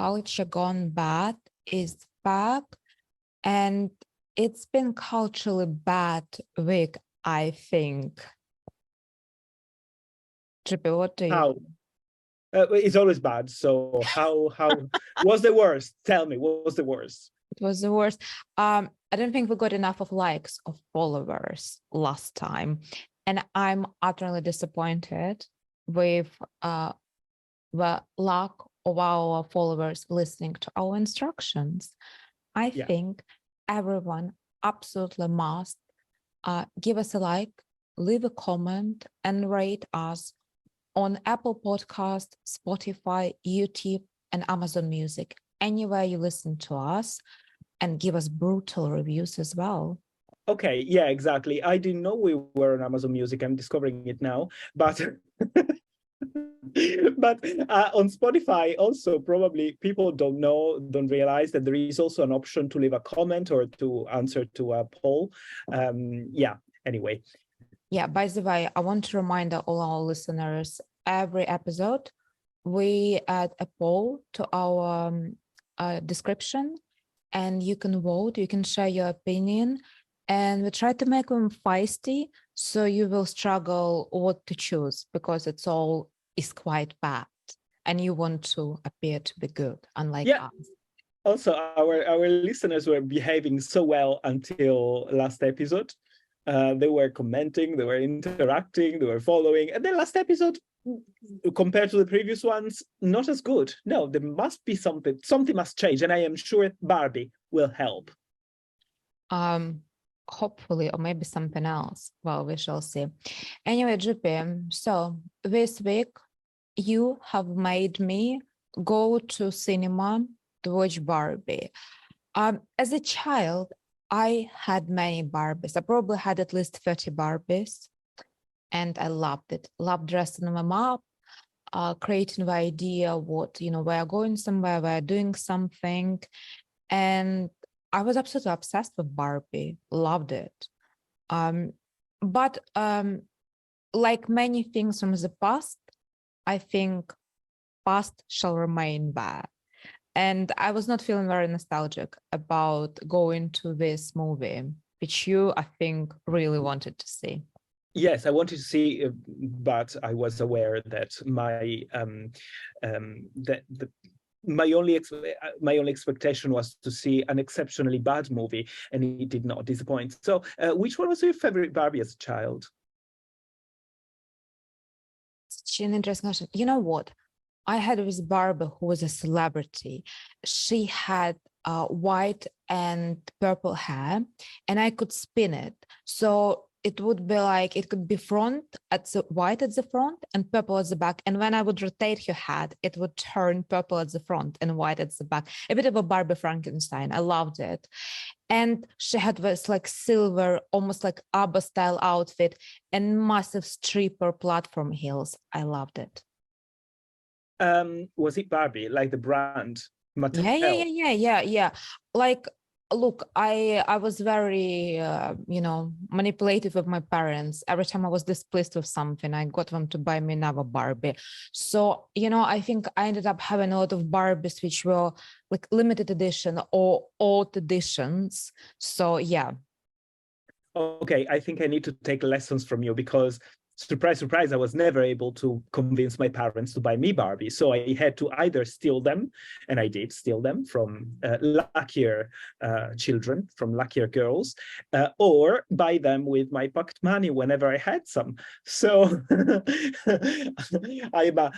culture gone bad is back, and it's been culturally bad week, I think. Trippy, what do you? How? It's always bad. So how what's the worst? Tell me, what was the worst? It was the worst. I don't think we got enough of likes or followers last time, and I'm utterly disappointed with the lack of our followers listening to our instructions. I think everyone absolutely must give us a like, leave a comment, and rate us on Apple Podcast, Spotify, YouTube, and Amazon Music. Anywhere you listen to us, and give us brutal reviews as well. Okay, yeah, exactly. I didn't know we were on Amazon Music. I'm discovering it now, but but on Spotify also probably people don't realize that there is also an option to leave a comment or to answer to a poll. Anyway. Yeah, by the way, I want to remind all our listeners, every episode we add a poll to our description, and you can vote, you can share your opinion, and we try to make them feisty, so you will struggle what to choose, because it's all is quite bad and you want to appear to be good, unlike us. Also, our listeners were behaving so well until last episode. They were commenting, they were interacting, they were following, and then last episode, compared to the previous ones, not as good. No, there must be something must change, and I am sure Barbie will help. Hopefully, or maybe something else. Well, we shall see. Anyway, GP, so this week you have made me go to cinema to watch Barbie. As a child, I had many Barbies. I probably had at least 30 Barbies, and I loved it. Loved dressing them up, creating the idea what, we're going somewhere, we're doing something. And I was absolutely obsessed with Barbie, loved it. But like many things from the past, I think past shall remain bad. And I was not feeling very nostalgic about going to this movie, which you, I think, really wanted to see. Yes, I wanted to see, but I was aware that my only expectation was to see an exceptionally bad movie, and it did not disappoint. So, which one was your favorite Barbie as a child? Such an interesting question. You know what? I had this Barbie who was a celebrity. She had white and purple hair, and I could spin it. So it would be like, it could be white at the front and purple at the back. And when I would rotate her head, it would turn purple at the front and white at the back. A bit of a Barbie Frankenstein. I loved it. And she had this like silver, almost like ABBA style outfit and massive stripper platform heels. I loved it. Was it Barbie, like the brand? Mattel? Yeah. Like, look, I was very, manipulative with my parents. Every time I was displeased with something, I got them to buy me another Barbie. So, I think I ended up having a lot of Barbies, which were like limited edition or old editions. So, yeah. Okay, I think I need to take lessons from you, because surprise, surprise, I was never able to convince my parents to buy me Barbie. So I had to either steal them, and I did steal them from luckier children, from luckier girls, or buy them with my pocket money whenever I had some. So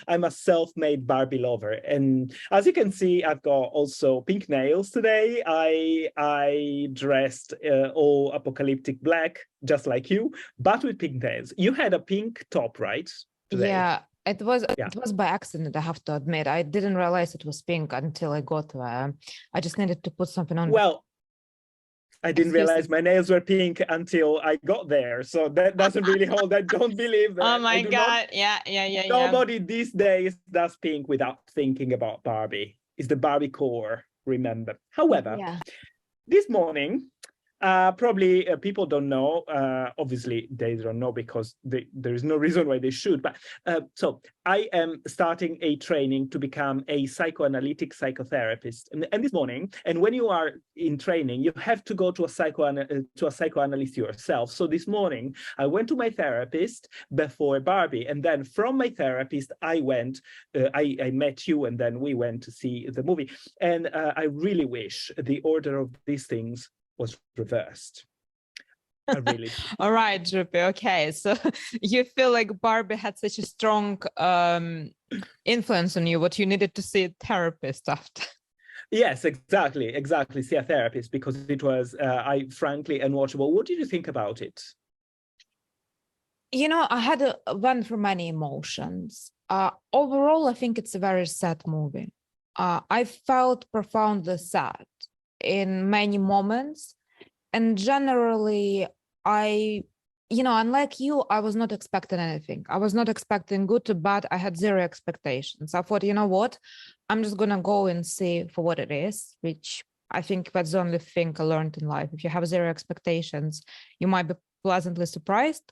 I'm a self-made Barbie lover. And as you can see, I've got also pink nails today. I dressed all apocalyptic black, just like you, but with pink nails. You had a pink top, right? Today. Yeah, it was by accident, I have to admit. I didn't realize it was pink until I got there. I just needed to put something on. Well, I didn't realize my nails were pink until I got there. So that doesn't really hold. I don't believe that. Oh my God. Yeah. Nobody these days does pink without thinking about Barbie. It's the Barbie core, remember. However, this morning, Probably people don't know. Obviously, they don't know because there is no reason why they should. But so I am starting a training to become a psychoanalytic psychotherapist. And this morning, and when you are in training, you have to go to a psychoanalyst yourself. So this morning, I went to my therapist before Barbie, and then from my therapist, I went. I met you, and then we went to see the movie. And I really wish the order of these things was reversed. I really do. All right, Drupi. Okay, so you feel like Barbie had such a strong influence on you, what you needed to see a therapist after. Yes, exactly. See a therapist because it was, I frankly, unwatchable. What did you think about it? You know, I had one for many emotions. Overall, I think it's a very sad movie. I felt profoundly sad in many moments. And generally, unlike you, I was not expecting anything. I was not expecting good to bad. I had zero expectations. I thought, you know what? I'm just going to go and see for what it is, which I think that's the only thing I learned in life. If you have zero expectations, you might be pleasantly surprised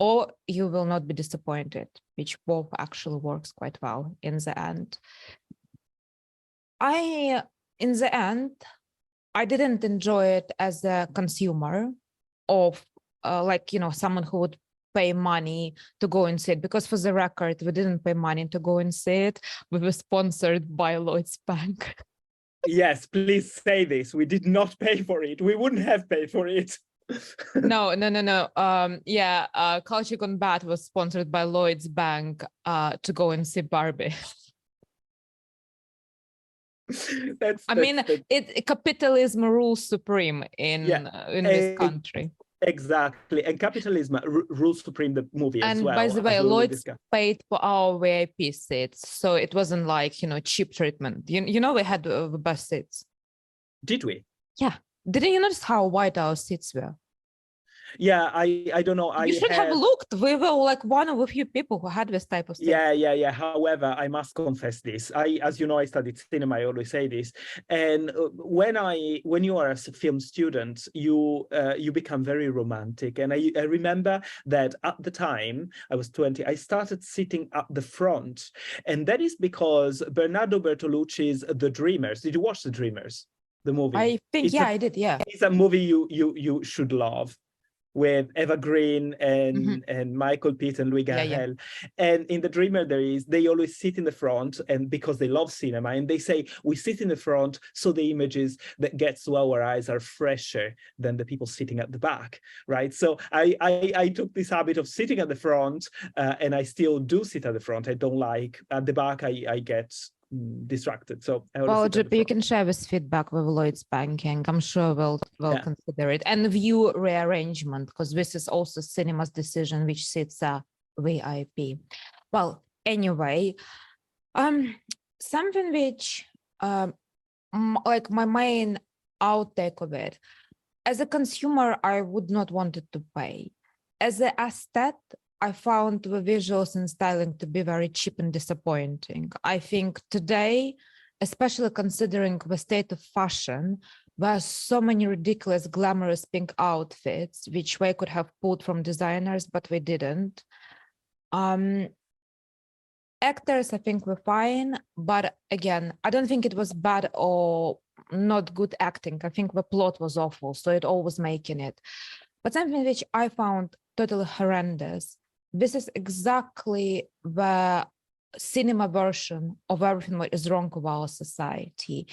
or you will not be disappointed, which both actually works quite well in the end. In the end, I didn't enjoy it as a consumer of someone who would pay money to go and see it, because for the record, we didn't pay money to go and see it. We were sponsored by Lloyd's Bank. Yes, please say this. We did not pay for it. We wouldn't have paid for it. No. Culture Gone Bad was sponsored by Lloyd's Bank to go and see Barbie. Capitalism rules supreme in this country. Exactly, and capitalism rules supreme the movie as well. And by the way, Lloyd's paid for our VIP seats, so it wasn't like cheap treatment. You know, we had the best seats. Did we? Yeah. Didn't you notice how wide our seats were? Yeah, I don't know. You should have looked. We were like one of a few people who had this type of seat. Yeah. However, I must confess this. As you know, I studied cinema. I always say this. And when you are a film student, you become very romantic. And I remember that at the time I was 20, I started sitting at the front, and that is because Bernardo Bertolucci's The Dreamers. Did you watch The Dreamers? The movie. I think I did. Yeah. It's a movie you should love, with Eva Green and Michael Pitt and Louis Garrel. And in The Dreamer, they always sit in the front, and because they love cinema, and they say, we sit in the front so the images that gets to our eyes are fresher than the people sitting at the back, right? So I took this habit of sitting at the front, and I still do sit at the front. I don't like at the back. I get distracted. So you can share this feedback with Lloyd's Banking. I'm sure we'll consider it, and view rearrangement, because this is also cinema's decision which sits a VIP. Well, anyway, something which like my main outtake of it, as a consumer, I would not want it to pay. As an aesthete, I found the visuals and styling to be very cheap and disappointing. I think today, especially considering the state of fashion, there are so many ridiculous, glamorous pink outfits, which we could have pulled from designers, but we didn't. Actors, I think, were fine, but again, I don't think it was bad or not good acting. I think the plot was awful, so it all was making it. But something which I found totally horrendous, this is exactly the cinema version of everything that is wrong with our society.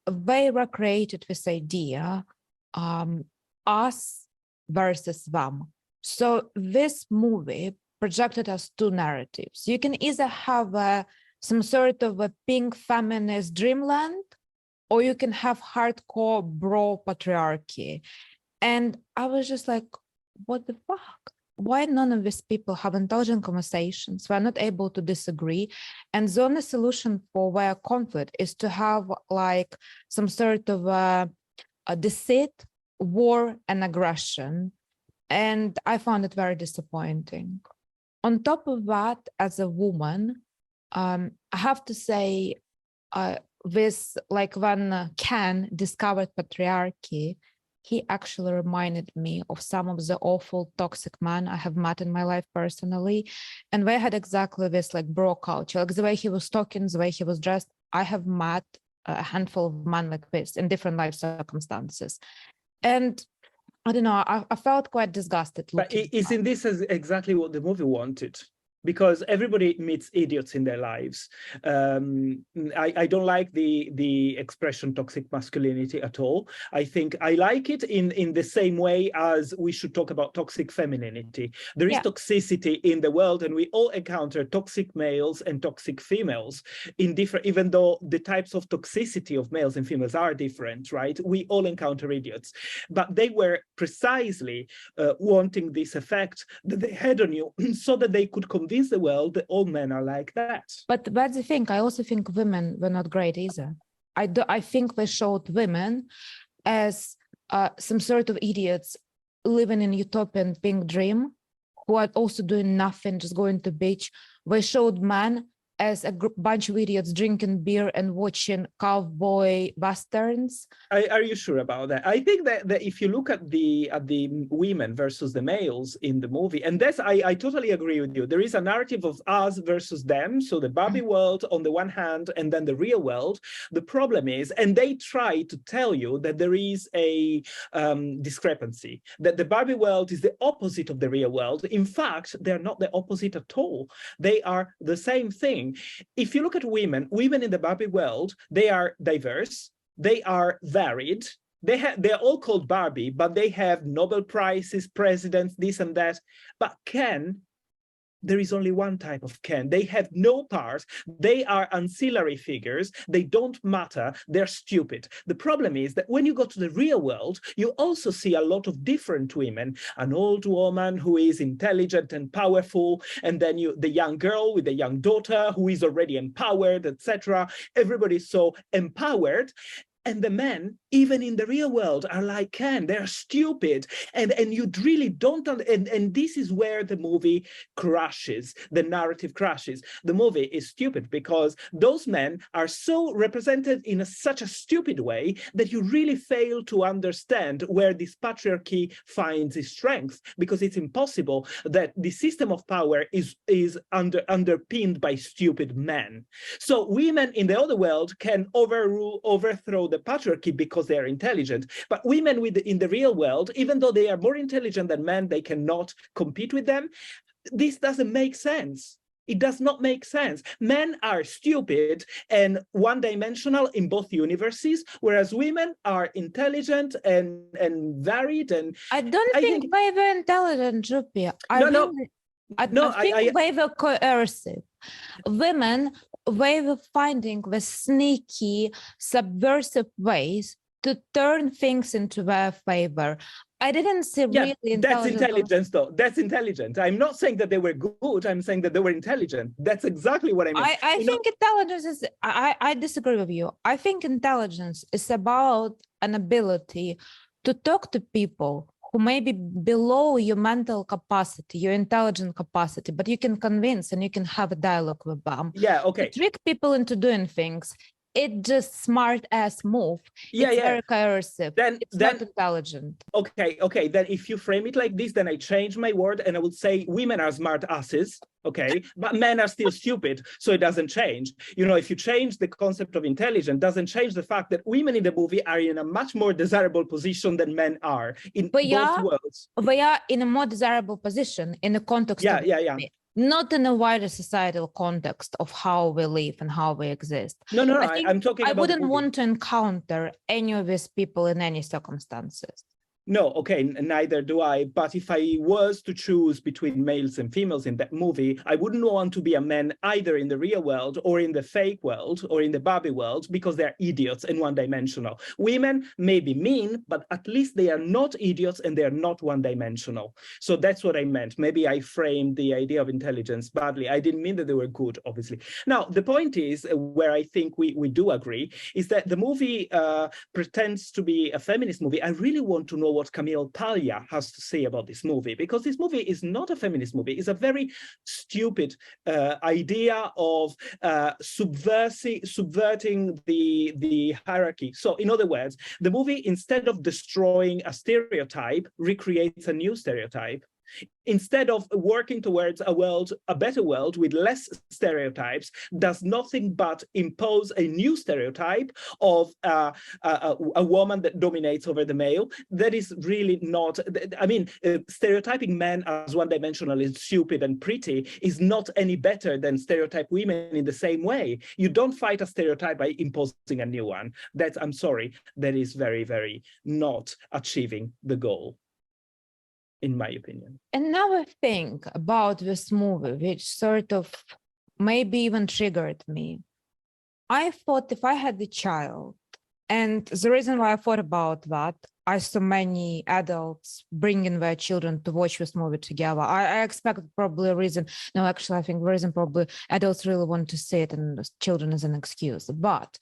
They recreated this idea, us versus them. So this movie projected us two narratives. You can either have some sort of a pink feminist dreamland, or you can have hardcore bro patriarchy. And I was just like, what the fuck? Why none of these people have intelligent conversations? We're not able to disagree. And the only solution for their conflict is to have like some sort of a deceit, war, and aggression. And I found it very disappointing. On top of that, as a woman, I have to say, this, like when Ken discovered patriarchy, he actually reminded me of some of the awful toxic men I have met in my life personally. And they had exactly this like bro culture, like the way he was talking, the way he was dressed. I have met a handful of men like this in different life circumstances. And I don't know, I felt quite disgusted But looking. isn't this exactly what the movie wanted? Because everybody meets idiots in their lives. I don't like the expression toxic masculinity at all. I think I like it in the same way as we should talk about toxic femininity. There is toxicity in the world, and we all encounter toxic males and toxic females in different, even though the types of toxicity of males and females are different, right? We all encounter idiots, but they were precisely wanting this effect that they had on you so that they could convince the world that all men are like that. But that's the thing. I also think women were not great either. I think they showed women as some sort of idiots living in utopian pink dream who are also doing nothing, just going to beach. They showed men as a bunch of idiots drinking beer and watching cowboy westerns. Are you sure about that? I think that if you look at the women versus the males in the movie, and that's I totally agree with you. There is a narrative of us versus them. So the Barbie world on the one hand, and then the real world. The problem is, and they try to tell you that there is a discrepancy, that the Barbie world is the opposite of the real world. In fact, they're not the opposite at all. They are the same thing. If you look at women in the Barbie world, they are diverse, they are varied, they're all called Barbie, but they have Nobel Prizes, presidents, this and that. But Ken, there is only one type of Ken. They have no part. They are ancillary figures. They don't matter. They're stupid. The problem is that when you go to the real world, you also see a lot of different women. An old woman who is intelligent and powerful, and then the young girl with the young daughter who is already empowered, etc. Everybody's so empowered. And the men, even in the real world, are like Ken. They're stupid. And you really don't, and this is where the movie crashes, the narrative crashes. The movie is stupid because those men are so represented in such a stupid way that you really fail to understand where this patriarchy finds its strength, because it's impossible that the system of power is underpinned by stupid men. So women in the other world can overthrow the patriarchy because they are intelligent, but women in the real world, even though they are more intelligent than men, they cannot compete with them. This doesn't make sense. It does not make sense. Men are stupid and one-dimensional in both universes, whereas women are intelligent and varied. And I don't think they were intelligent, Juppie. I think they were coercive. Women, they were finding the sneaky, subversive ways to turn things into their favor. I didn't see really intelligent. That's intelligence, though. That's intelligent. I'm not saying that they were good. I'm saying that they were intelligent. That's exactly what I mean. I think intelligence is, I disagree with you. I think intelligence is about an ability to talk to people who may be below your mental capacity, your intelligent capacity, but you can convince and you can have a dialogue with them. Yeah, okay. To trick people into doing things, it's just smart ass move. It's very coercive. It's not intelligent. Okay. Then if you frame it like this, then I change my word and I would say women are smart asses. Okay, but men are still stupid, so it doesn't change. You know, if you change the concept of intelligence, doesn't change the fact that women in the movie are in a much more desirable position than men are in both worlds. They are in a more desirable position in the context of not in a wider societal context of how we live and how we exist. No, I'm talking about. I wouldn't want to encounter any of these people in any circumstances. No, okay, neither do I. But if I was to choose between males and females in that movie, I wouldn't want to be a man either in the real world or in the fake world or in the Barbie world, because they're idiots and one-dimensional. Women may be mean, but at least they are not idiots and they're not one-dimensional. So that's what I meant. Maybe I framed the idea of intelligence badly. I didn't mean that they were good, obviously. Now, the point is, where I think we do agree, is that the movie pretends to be a feminist movie. I really want to know what Camille Paglia has to say about this movie, because this movie is not a feminist movie. It's a very stupid idea of subverting the hierarchy. So in other words, the movie, instead of destroying a stereotype, recreates a new stereotype. Instead of working towards a better world with less stereotypes, does nothing but impose a new stereotype of a woman that dominates over the male. That is really not, I mean, stereotyping men as one-dimensional and stupid and pretty is not any better than stereotype women in the same way. You don't fight a stereotype by imposing a new one. That's, I'm sorry, that is very, very not achieving the goal, in my opinion. Another thing about this movie, which sort of maybe even triggered me, I thought if I had a child, and the reason why I thought about that, I saw many adults bringing their children to watch this movie together. I expect probably a reason. No, actually, I think the reason probably adults really want to see it and children is an excuse. But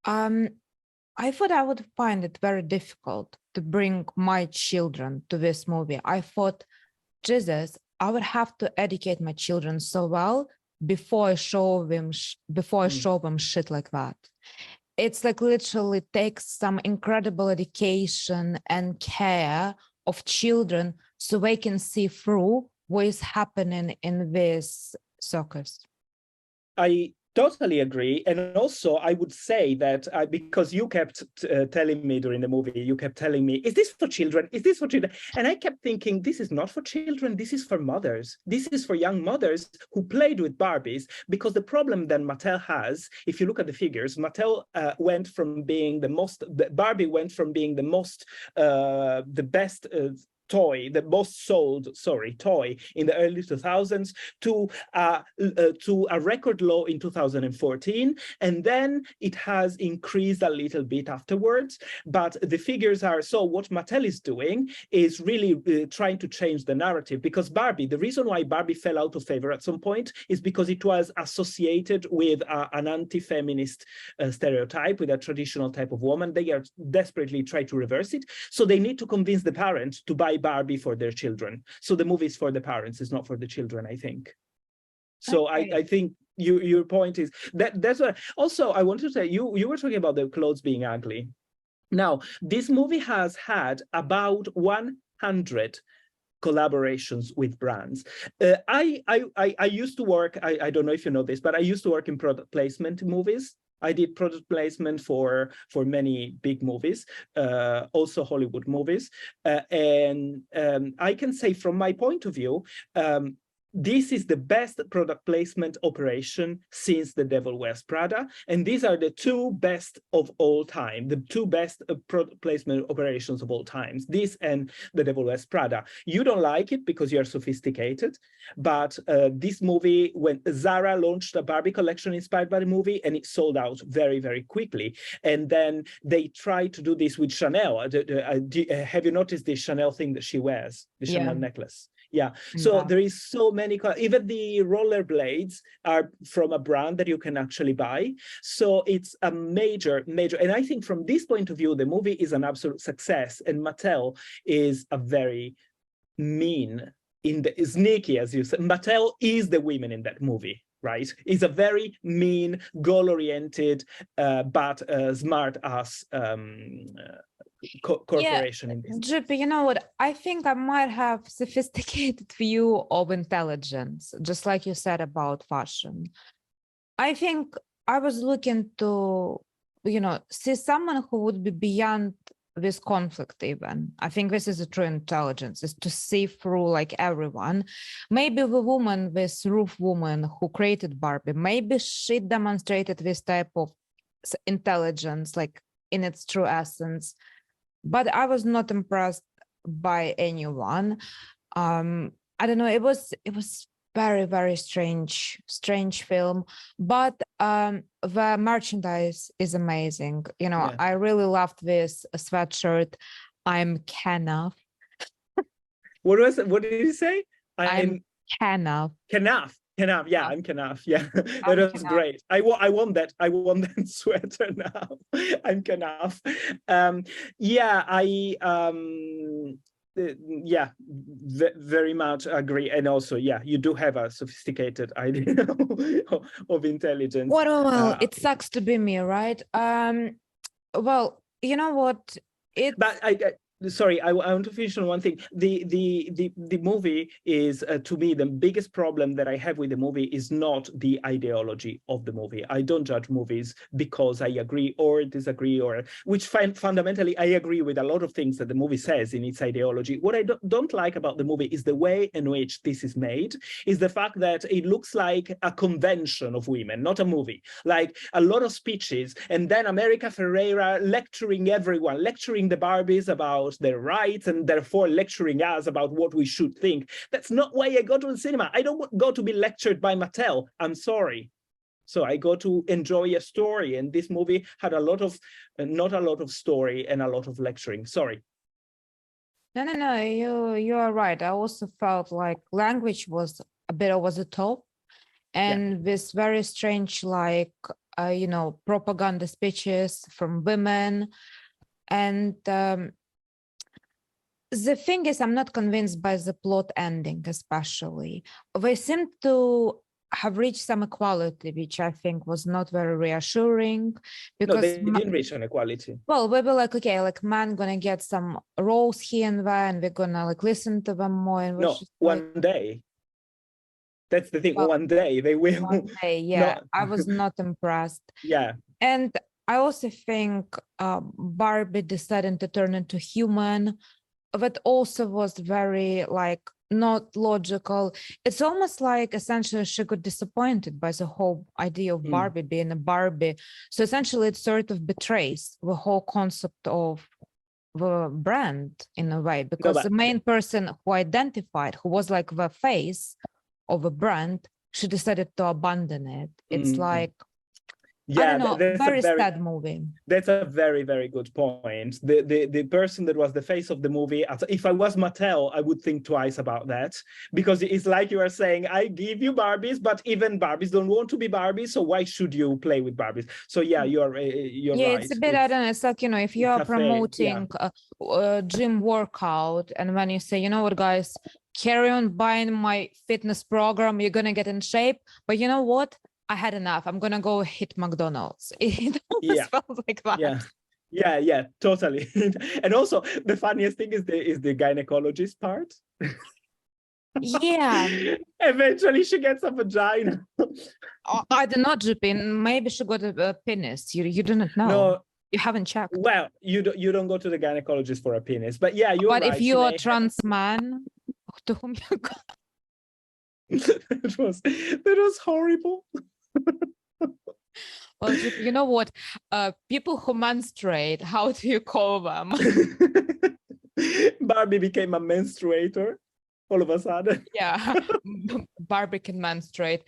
I thought I would find it very difficult to bring my children to this movie. I thought, Jesus, I would have to educate my children so well before I show them shit like that. It's like literally takes some incredible education and care of children so they can see through what is happening in this circus. I totally agree. And also, I would say that because you kept telling me during the movie, you kept telling me, is this for children? Is this for children? And I kept thinking, this is not for children. This is for mothers. This is for young mothers who played with Barbies. Because the problem that Mattel has, if you look at the figures, Mattel went from being Barbie went from being the best toy, the most sold, toy in the early 2000s to a record low in 2014. And then it has increased a little bit afterwards. But the figures are, so what Mattel is doing is really trying to change the narrative, because Barbie, the reason why Barbie fell out of favor at some point is because it was associated with an anti-feminist stereotype, with a traditional type of woman. They are desperately trying to reverse it. So they need to convince the parents to buy Barbie for their children. So the movie is for the parents, it's not for the children, I think. So okay. I think your point is that's what. Also, I want to say, you were talking about the clothes being ugly. Now, this movie has had about 100 collaborations with brands. I used to work, I don't know if you know this, but I used to work in product placement movies. I did product placement for many big movies, also Hollywood movies. And I can say from my point of view, this is the best product placement operation since The Devil Wears Prada. And these are the two best of all time, the two best product placement operations of all times, this and The Devil Wears Prada. You don't like it because you're sophisticated, but this movie, when Zara launched a Barbie collection inspired by the movie, and it sold out very, very quickly. And then they tried to do this with Chanel. Have you noticed the Chanel thing that she wears, the Chanel necklace? Yeah, so there is so many, even the rollerblades are from a brand that you can actually buy. So it's a major, and I think from this point of view, the movie is an absolute success, and Mattel is a very mean, sneaky, as you said. Mattel is the women in that movie, right? It's a very mean, goal-oriented, but smart-ass corporation in this. Drippy, you know what? I think I might have sophisticated view of intelligence, just like you said about fashion. I think I was looking to, see someone who would be beyond this conflict even. I think this is a true intelligence, is to see through like everyone. Maybe the woman, this roof woman who created Barbie, maybe she demonstrated this type of intelligence, like in its true essence. But I was not impressed by anyone. I don't know. It was very, very strange film. But the merchandise is amazing. I really loved this sweatshirt. I'm Kenneth. What was it? What did you say? I'm Kenneth. Kenneth. Enough, yeah, I'm enough. Yeah, that I'm was enough. great. I want that. I want that sweater now. I'm enough. Yeah, yeah, very much agree. And also, yeah, you do have a sophisticated idea of intelligence. Well, it sucks to be me, right? Well, you know what? But sorry, I want to finish on one thing. The movie is, to me, the biggest problem that I have with the movie is not the ideology of the movie. I don't judge movies because I agree or disagree, or which fundamentally I agree with a lot of things that the movie says in its ideology. What I don't like about the movie is the way in which this is made, is the fact that it looks like a convention of women, not a movie. Like a lot of speeches, and then America Ferrera lecturing everyone, lecturing the Barbies about their rights, and therefore lecturing us about what we should think. That's not why I go to the cinema. I don't go to be lectured by Mattel. I'm sorry. So I go to enjoy a story, and this movie had a lot of, not a lot of story and a lot of lecturing. Sorry. No, you are right. I also felt like language was a bit over the top, and this very strange, like propaganda speeches from women. And the thing is, I'm not convinced by the plot ending, especially. They seem to have reached some equality, which I think was not very reassuring, because no, they didn't reach an equality. well, we were like, okay, like man gonna get some roles here and there, and we're gonna like listen to them more. And No, one day. That's the thing. Well, one day they will. One day, yeah, I was not impressed. Yeah. And I also think Barbie deciding to turn into human, that also was very like not logical. It's almost like essentially she got disappointed by the whole idea of Barbie being a Barbie. So essentially it sort of betrays the whole concept of the brand in a way, because the main person who identified, who was like the face of a brand, she decided to abandon it. It's like, yeah, I don't know, very sad movie. That's a very, very good point. The person that was the face of the movie, if I was Mattel, I would think twice about that, because it's like you are saying, I give you Barbies, but even Barbies don't want to be Barbies, so why should you play with Barbies? So yeah, you're right. It's a bit, I don't know, it's like, if you are promoting a gym workout, and when you say, you know what, guys, carry on buying my fitness program, you're gonna get in shape, but you know what? I had enough. I'm gonna go hit McDonald's. It almost felt like that. Yeah, totally. And also, the funniest thing is the gynecologist part. Yeah. Eventually, she gets a vagina. I don't know, Jupin. Maybe she got a penis. You do not know. No, you haven't checked. Well, you don't go to the gynecologist for a penis, but yeah, you're right. But if you're a trans man, to whom you go? That was horrible. Well, you know what? People who menstruate, how do you call them? Barbie became a menstruator all of a sudden. Yeah, Barbie can menstruate.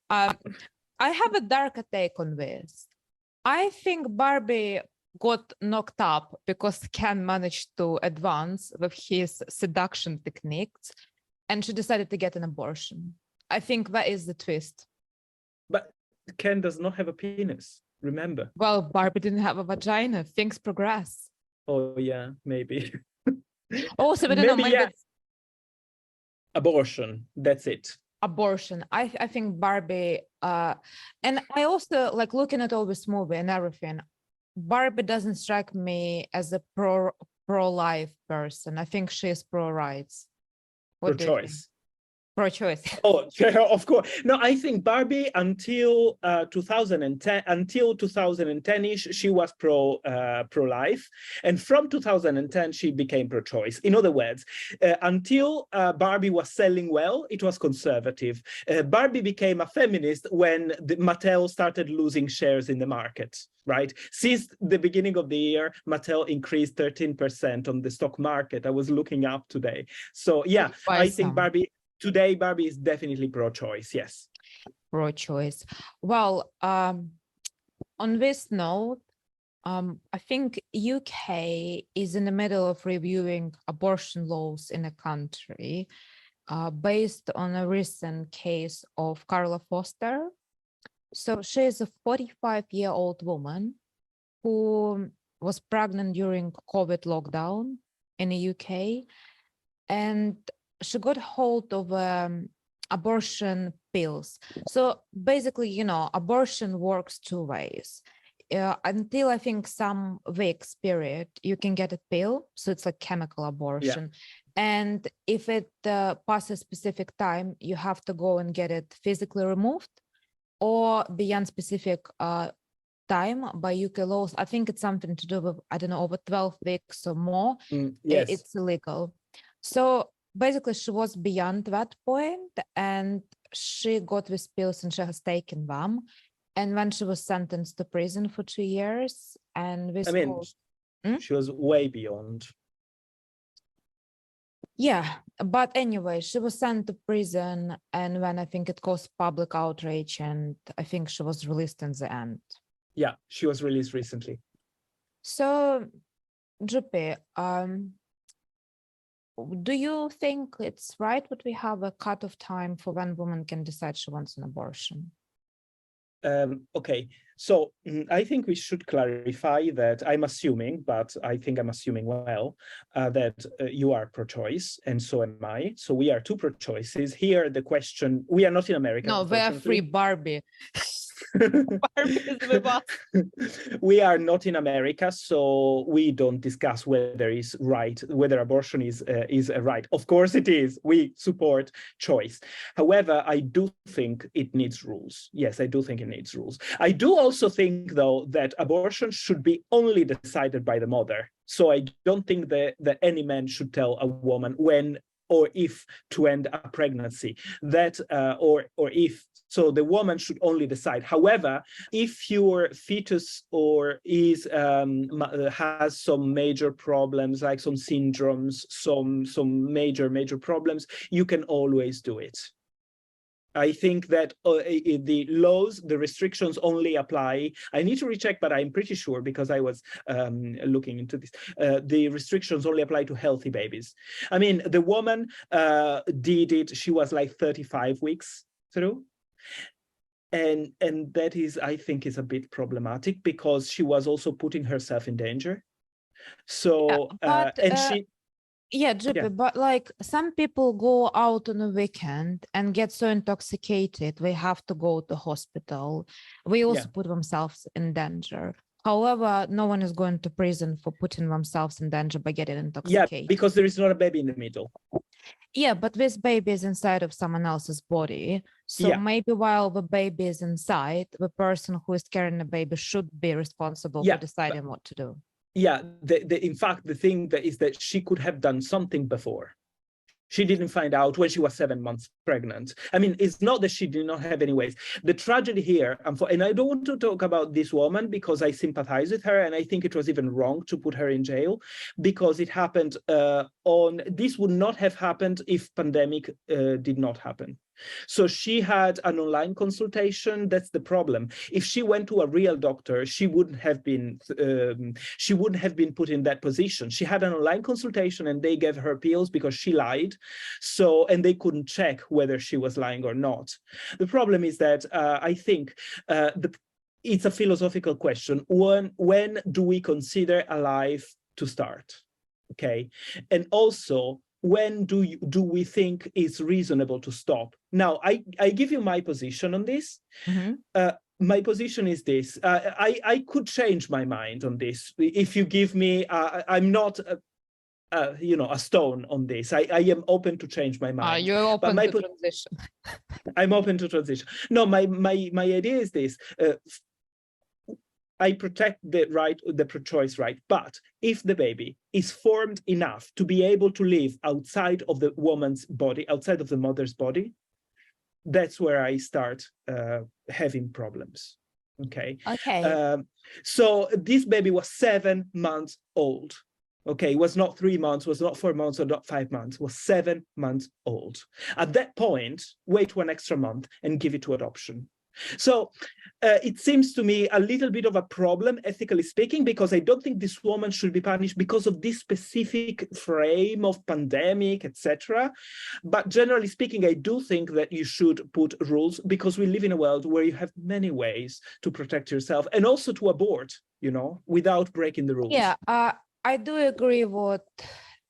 I have a darker take on this. I think Barbie got knocked up because Ken managed to advance with his seduction techniques, and she decided to get an abortion. I think that is the twist. But Ken does not have a penis, remember? Well, Barbie didn't have a vagina. Things progress. Oh, yeah, maybe. Also, but maybe it's abortion. That's it. Abortion. I think Barbie, and I also like looking at all this movie and everything. Barbie doesn't strike me as a pro-life person. I think she is pro-rights. Pro-choice. Pro-choice. Oh, of course. No, I think Barbie until 2010, until 2010ish, she was pro-life, and from 2010 she became pro-choice. In other words, until Barbie was selling well, it was conservative. Barbie became a feminist when Mattel started losing shares in the market. Right? Since the beginning of the year, Mattel increased 13% on the stock market. I was looking up today. So yeah, I think Barbie is definitely pro-choice. Yes. Pro-choice. Well, on this note, I think UK is in the middle of reviewing abortion laws in the country. based on a recent case of Carla Foster. So she is a 45-year-old woman who was pregnant during COVID lockdown in the UK, and she got hold of abortion pills. So basically, you know, abortion works two ways. Until I think some weeks period, you can get a pill. So it's like chemical abortion. And if it passes specific time, you have to go and get it physically removed, or beyond specific time by UK laws. I think it's something to do with, I don't know, over 12 weeks or more. Yes. It's illegal. So basically she was beyond that point, and she got these pills and she has taken them. And when she was sentenced to prison for 2 years, and this she was way beyond. Yeah, but anyway, she was sent to prison, and when I think it caused public outrage, and I think she was released in the end. Yeah, she was released recently. So, Juppie, do you think it's right that we have a cutoff time for when woman can decide she wants an abortion? Okay, so I think we should clarify that I'm assuming, but I think I'm assuming well, that you are pro-choice and so am I. So we are two pro-choices. Here, the question, we are not in America. No, we are free Barbie. Barbie is with us. We are not in America, so we don't discuss whether it's right, whether abortion is a right. Of course it is. We support choice. However, I do think it needs rules. Yes, I do think it needs rules. I do also think, though, that abortion should be only decided by the mother. So I don't think that any man should tell a woman when or if to end a pregnancy, that or if. So the woman should only decide. However, if your fetus or is has some major problems, like some syndromes, some major problems, you can always do it. I think that the laws, the restrictions only apply. I need to recheck, but I'm pretty sure because I was looking into this. The restrictions only apply to healthy babies. I mean, the woman did it. She was like 35 weeks through. And that is, I think, is a bit problematic because she was also putting herself in danger. So, yeah, Juppie, but like some people go out on a weekend and get so intoxicated, they have to go to hospital. They also put themselves in danger. However, no one is going to prison for putting themselves in danger by getting intoxicated. Yeah, because there is not a baby in the middle. Yeah, but this baby is inside of someone else's body. So maybe while the baby is inside, the person who is carrying the baby should be responsible for deciding what to do. Yeah, in fact, the thing that is that she could have done something before. She didn't find out when she was 7 months pregnant. I mean, it's not that she did not have any ways. The tragedy here, and I don't want to talk about this woman because I sympathize with her, and I think it was even wrong to put her in jail because it happened this would not have happened if pandemic did not happen. So she had an online consultation. That's the problem. If she went to a real doctor, she wouldn't have been put in that position. She had an online consultation and they gave her pills because she lied. So, and they couldn't check whether she was lying or not. The problem is that I think it's a philosophical question. When do we consider a life to start? Okay, and also, when do we think it's reasonable to stop? Now, I give you my position on this. My position is this. I could change my mind on this if you give me. I'm not, a stone on this. I am open to change my mind. You're open to transition. I'm open to transition. No, my idea is this. I protect the pro-choice right, but if the baby is formed enough to be able to live outside of the woman's body, outside of the mother's body, that's where I start having problems. Okay. So this baby was 7 months old. Okay, it was not 3 months, was not 4 months, or not 5 months, was 7 months old. At that point, wait 1 extra month and give it to adoption. So it seems to me a little bit of a problem, ethically speaking, because I don't think this woman should be punished because of this specific frame of pandemic, etc. But generally speaking, I do think that you should put rules, because we live in a world where you have many ways to protect yourself and also to abort, you know, without breaking the rules. Yeah, I do agree with,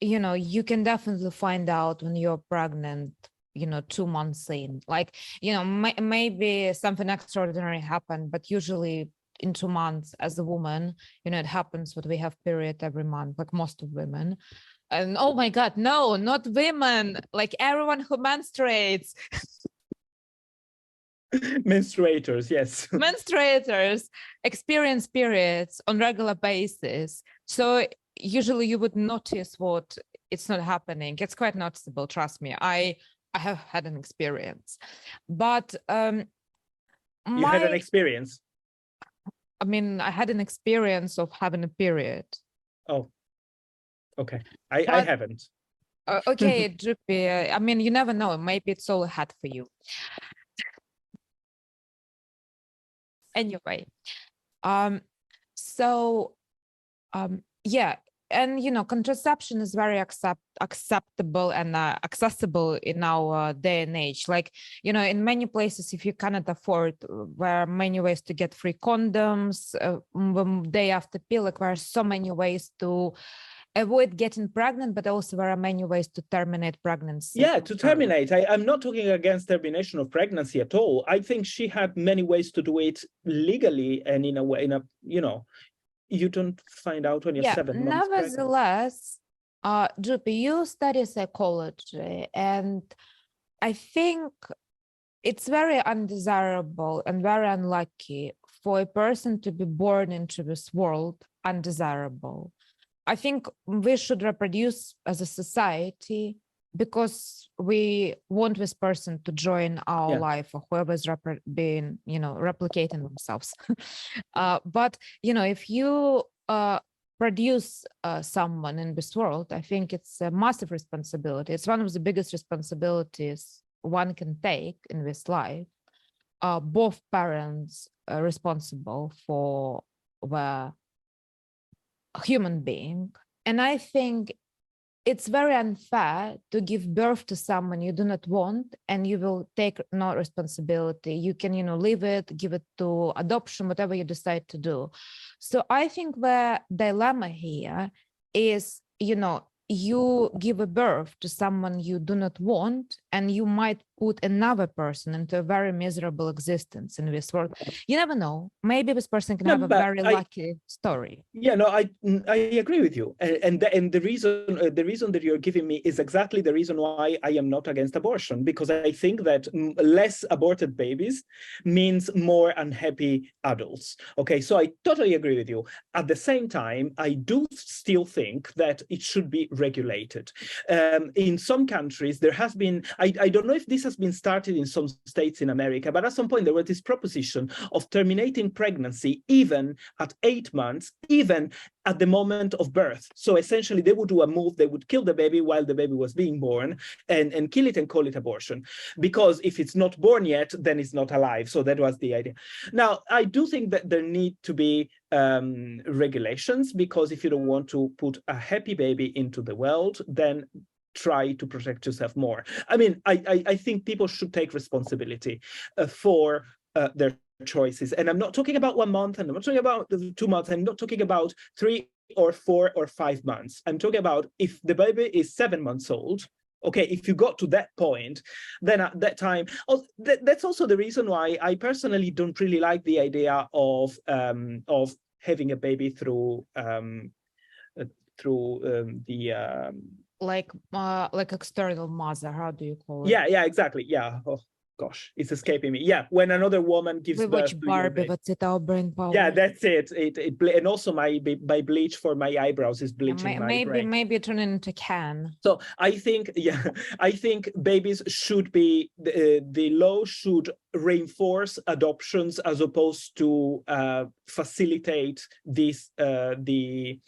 you know, you can definitely find out when you're pregnant, you know, 2 months in, like, you know, maybe something extraordinary happened, but usually in 2 months as a woman, you know, it happens that we have period every month, like most of women. And oh my God, no, not women, like everyone who menstruates. Menstruators, yes. Menstruators experience periods on regular basis. So usually you would notice what it's not happening. It's quite noticeable, trust me. I have had an experience. But You had an experience? I mean, I had an experience of having a period. Oh, okay. I haven't. Okay, Drippy, I mean, you never know. Maybe it's all had for you. Anyway, yeah, and you know, contraception is very acceptable and accessible in our day and age. Like, you know, in many places, if you cannot afford, there are many ways to get free condoms, day after pill. Like, there are so many ways to avoid getting pregnant, but also there are many ways to terminate pregnancy. Yeah, to terminate. I'm not talking against termination of pregnancy at all. I think she had many ways to do it legally, and in a way, you know, you don't find out when you're 7 months pregnant. Nevertheless, Drupi, you study psychology, and I think it's very undesirable and very unlucky for a person to be born into this world undesirable. I think we should reproduce as a society because we want this person to join our life, or whoever's being, you know, replicating themselves. But, you know, if you produce someone in this world, I think it's a massive responsibility. It's one of the biggest responsibilities one can take in this life. Both parents are responsible for the human being. And I think it's very unfair to give birth to someone you do not want and you will take no responsibility. You can, you know, leave it, give it to adoption, whatever you decide to do. So I think the dilemma here is, you know, you give a birth to someone you do not want, and you might put another person into a very miserable existence in this world. You never know. Maybe this person can have a very lucky story. Yeah, no, I agree with you, and the reason that you're giving me is exactly the reason why I am not against abortion, because I think that less aborted babies means more unhappy adults. Okay, so I totally agree with you. At the same time, I do still think that it should be regulated. In some countries, there has been, I don't know if this has been started in some states in America, but at some point there was this proposition of terminating pregnancy even at 8 months, even at the moment of birth. So essentially they would do a move, they would kill the baby while the baby was being born and kill it and call it abortion. Because if it's not born yet, then it's not alive. So that was the idea. Now, I do think that there need to be regulations, because if you don't want to put a happy baby into the world, then try to protect yourself more. I mean, I think people should take responsibility for their choices. And I'm not talking about 1 month, and I'm not talking about 2 months, I'm not talking about 3 or 4 or 5 months. I'm talking about if the baby is 7 months old, okay, if you got to that point, then at that time, that's also the reason why I personally don't really like the idea of having a baby through like external mother, how do you call it? Yeah, exactly. Yeah. Oh gosh, it's escaping me. Yeah, when another woman gives birth to watch Barbie, that's it, our brain power. Yeah, that's it. And also my bleach for my eyebrows is bleaching my brain. Maybe turn it into can. So I think, yeah, I think babies should be, the law should reinforce adoptions as opposed to facilitate this Ivy,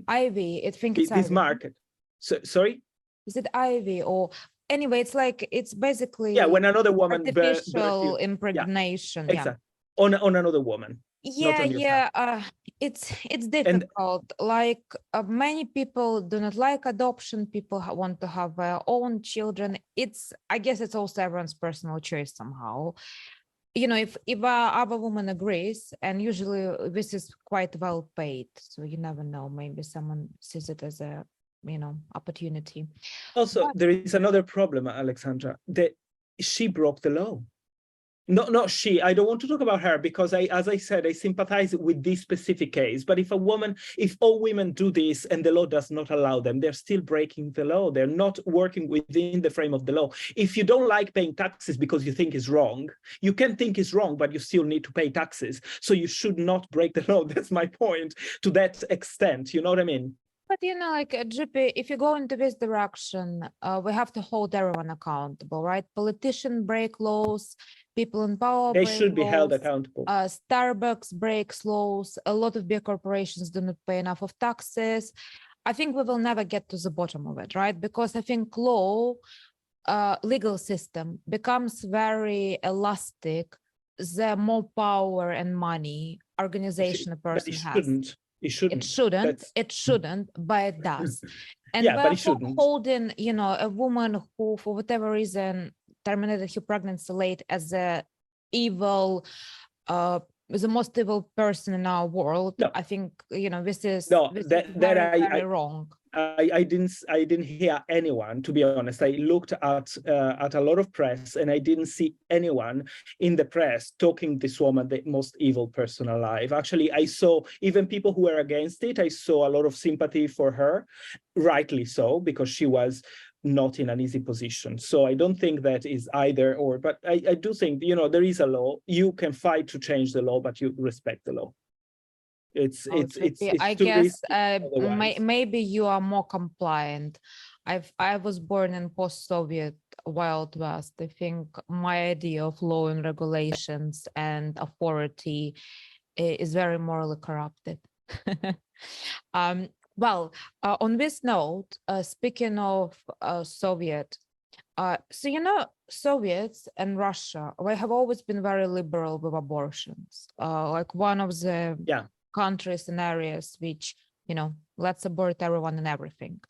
I think it's this market. So, sorry? Is it Ivy or anyway, it's basically Yeah, when another woman birth artificial you. Yeah, impregnation. Yeah. exactly. On another woman, not on yourself. It's And difficult. Like many people do not like adoption. People want to have their own children. I guess it's also everyone's personal choice somehow. You know, if a other woman agrees, and usually this is quite well paid, so you never know. Maybe someone sees it as a opportunity. also, But there is another problem, Alexandra, that she broke the law. Not she. I don't want to talk about her because as I said, I sympathize with this specific case. But if all women do this and the law does not allow them, they're still breaking the law. They're not working within the frame of the law. If you don't like paying taxes because you think it's wrong, you can think it's wrong, but you still need to pay taxes. So you should not break the law. That's my point to that extent. You know what I mean? But like GP, if you go into this direction, we have to hold everyone accountable, right? Politicians break laws, people in power They break should be held laws, accountable. Starbucks breaks laws, a lot of big corporations do not pay enough of taxes. I think we will never get to the bottom of it, right? Because I think legal system becomes very elastic the more power and money organization a But person has. It shouldn't. It shouldn't, but it does. And yeah, but it therefore shouldn't. holding, a woman who, for whatever reason, terminated her pregnancy late as a evil, the most evil person in our world. No. I think, this is very wrong. I didn't hear anyone, to be honest. I looked at a lot of press and I didn't see anyone in the press talking this woman the most evil person alive. Actually, I saw even people who were against it. I saw a lot of sympathy for her, rightly so, because she was not in an easy position. So I don't think that is either or, but I do think, there is a law. You can fight to change the law, but you respect the law. It's I too guess risky maybe you are more compliant. I was born in post-Soviet Wild West. I think my idea of law and regulations and authority is very morally corrupted. Well, on this note, speaking of Soviet, so Soviets and Russia, they have always been very liberal with abortions. Like one of the countries and areas which, let's abort everyone and everything.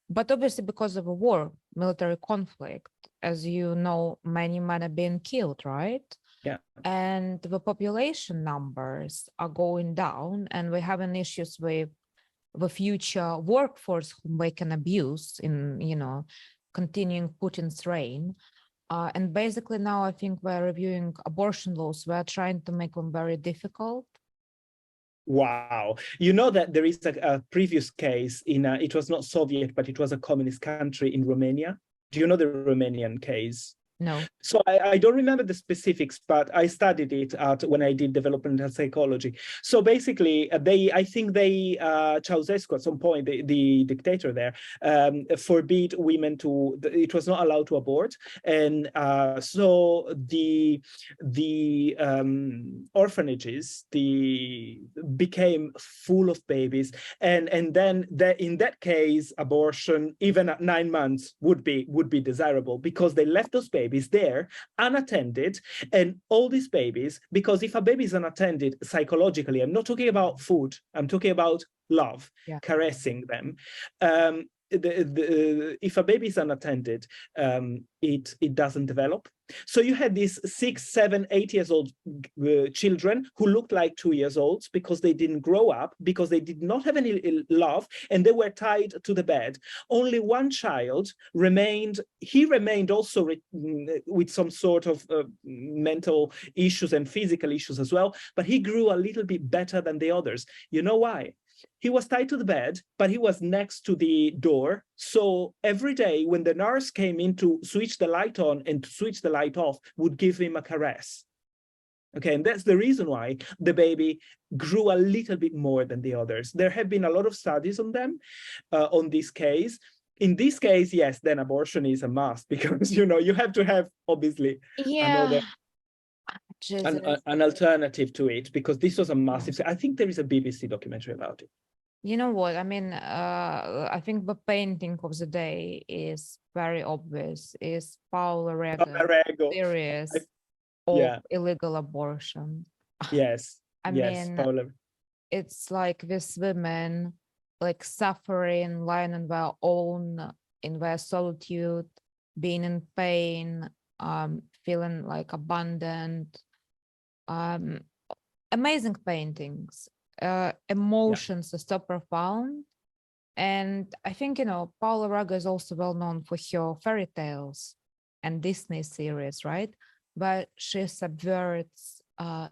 But obviously because of a war, military conflict, as you know, many men are being killed, right? Yeah. And the population numbers are going down, and we're having issues with the future workforce whom they can abuse in, continuing Putin's reign. And basically now I think we're reviewing abortion laws. We're trying to make them very difficult. Wow. You know that there is a previous case it was not Soviet, but it was a communist country in Romania. Do you know the Romanian case? No. So I don't remember the specifics, but I studied it when I did developmental psychology. So basically, I think Ceausescu at some point, the dictator there, forbid women it was not allowed to abort. And so the orphanages became full of babies. And then in that case, abortion, even at 9 months, would be desirable because they left those babies there unattended, and all these babies, because if a baby is unattended psychologically, I'm not talking about food, I'm talking about love, caressing them. If a baby is unattended, it doesn't develop. So you had these 6, 7, 8 years old children who looked like 2 years olds because they didn't grow up, because they did not have any love, and they were tied to the bed. Only one child remained. He remained also with some sort of mental issues and physical issues as well, but he grew a little bit better than the others. You know why? He was tied to the bed, but he was next to the door. So every day when the nurse came in to switch the light on and to switch the light off, would give him a caress. Okay, and that's the reason why the baby grew a little bit more than the others. There have been a lot of studies on them, on this case. In this case, yes, then abortion is a must because, you have to have, obviously, another... An alternative to it, because this was a massive... I think there is a BBC documentary about it. You know what? I mean, I think the painting of the day is very obvious. Is Paula Paula Rego Rego. I, series of yeah, illegal abortion? yes, I yes, mean, Paula. it's like these women like suffering, lying on their own in their solitude, being in pain, feeling like abandoned. Um, Amazing paintings. Yeah, Emotions are so profound. And I think, Paula Rego is also well known for her fairy tales and Disney series, right? But she subverts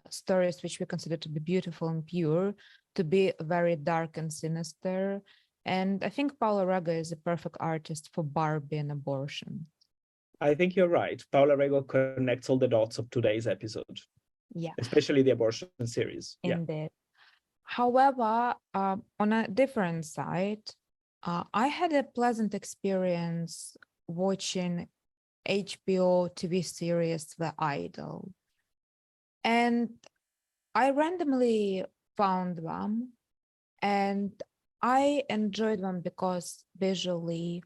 stories which we consider to be beautiful and pure to be very dark and sinister. And I think Paula Rego is a perfect artist for Barbie and abortion. I think you're right. Paula Rego connects all the dots of today's episode, Yeah, especially the abortion series. Yeah. indeed. However, on a different side, I had a pleasant experience watching HBO TV series The Idol. And I randomly found them and I enjoyed them because visually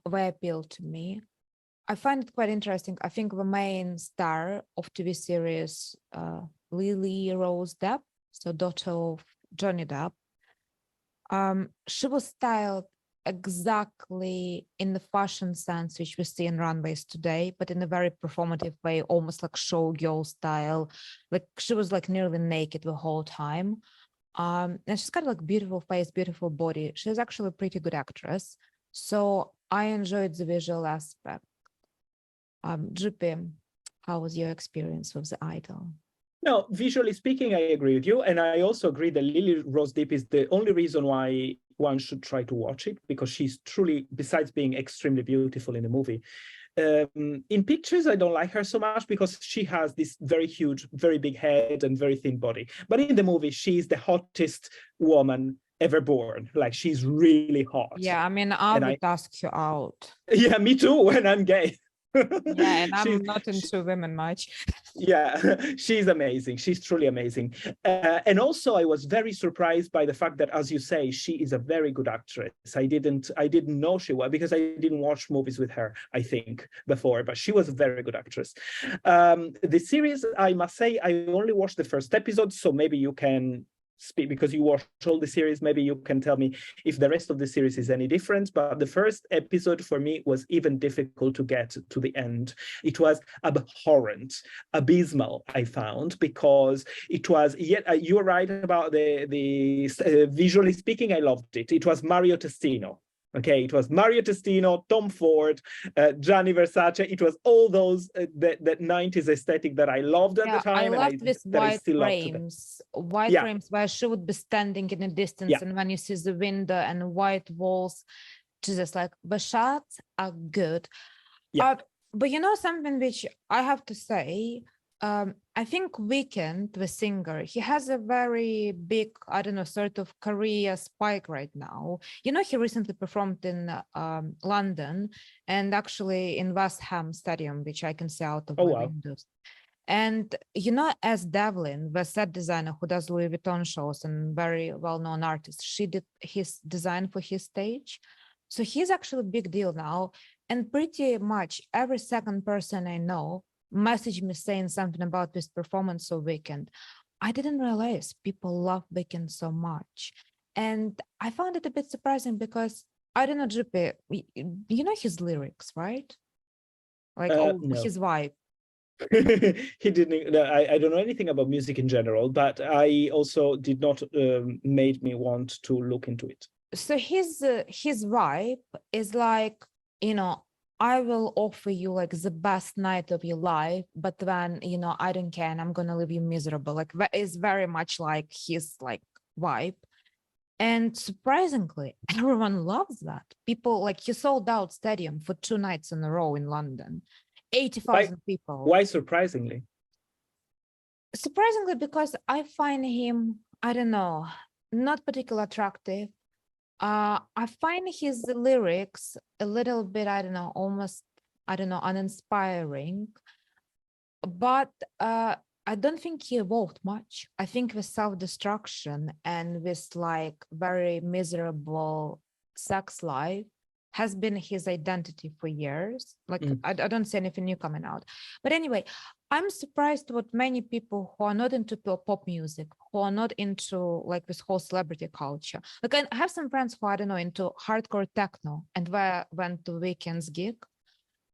they appeal to me. I find it quite interesting. I think the main star of TV series, Lily Rose Depp, so daughter of Johnny Depp, she was styled exactly in the fashion sense which we see in runways today, but in a very performative way, almost like showgirl style. Like she was like nearly naked the whole time. And she's got like beautiful face, beautiful body. She's actually a pretty good actress. So I enjoyed the visual aspect. GP, how was your experience with the idol? No, visually speaking, I agree with you. And I also agree that Lily Rose Depp is the only reason why one should try to watch it, because she's truly, besides being extremely beautiful in the movie, in pictures, I don't like her so much because she has this very huge, very big head and very thin body. But in the movie, she's the hottest woman ever born. Like she's really hot. Yeah, I mean, I And would ask you out. yeah, me too, when I'm gay. Yeah, and she's I'm not into women much. yeah, she's amazing. She's truly amazing. And also I was very surprised by the fact that, as you say, she is a very good actress. I didn't know she was, because I didn't watch movies with her, I think, before, but she was a very good actress. The series, I must say, I only watched the first episode, so maybe you can speak, because you watched all the series, maybe you can tell me if the rest of the series is any different. But the first episode for me was even difficult to get to the end. It was abhorrent, abysmal, I found, because it was yet you were right about the visually speaking, I loved it. It was Mario Testino. Okay, it was Mario Testino, Tom Ford, Gianni Versace. It was all those that 90s aesthetic that I loved at the Yeah, I time, and loved these that I white still love today. frames, white Yeah, frames where she would be standing in a distance, yeah, and when you see the window and white walls, Jesus, like the shots are good. yeah. But you know something which I have to say, I think Weekend, the singer, he has a very big, I don't know, sort of career spike right now. You know, he recently performed in London and actually in West Ham Stadium, which I can see out of Oh my wow. windows. And you know, as Devlin, the set designer who does Louis Vuitton shows and very well-known artist, she did his design for his stage. So he's actually a big deal now. And pretty much every second person I know messaged me saying something about this performance of Weekend. I didn't realize people love Weekend so much. And I found it a bit surprising because I don't know, Jippy, you know his lyrics, right? Like, oh, No. his vibe. He didn't. No, I don't know anything about music in general, but I also did not made me want to look into it. So his vibe is like, you know, I will offer you like the best night of your life, but then, I don't care and I'm gonna leave you miserable. Like that is very much like his like vibe. And surprisingly, everyone loves that. People like he sold out stadium for 2 nights in a row in London. Why? 80,000 people. Why surprisingly? Surprisingly, because I find him, I don't know, not particularly attractive. I find his lyrics a little bit, I don't know, almost, I don't know, uninspiring. But I don't think he evolved much. I think with self-destruction and with like very miserable sex life has been his identity for years. Like I don't see anything new coming out. But anyway, I'm surprised what many people who are not into pop music, who are not into like this whole celebrity culture. Like I have some friends who I don't know into hardcore techno and went to Weekend's gig.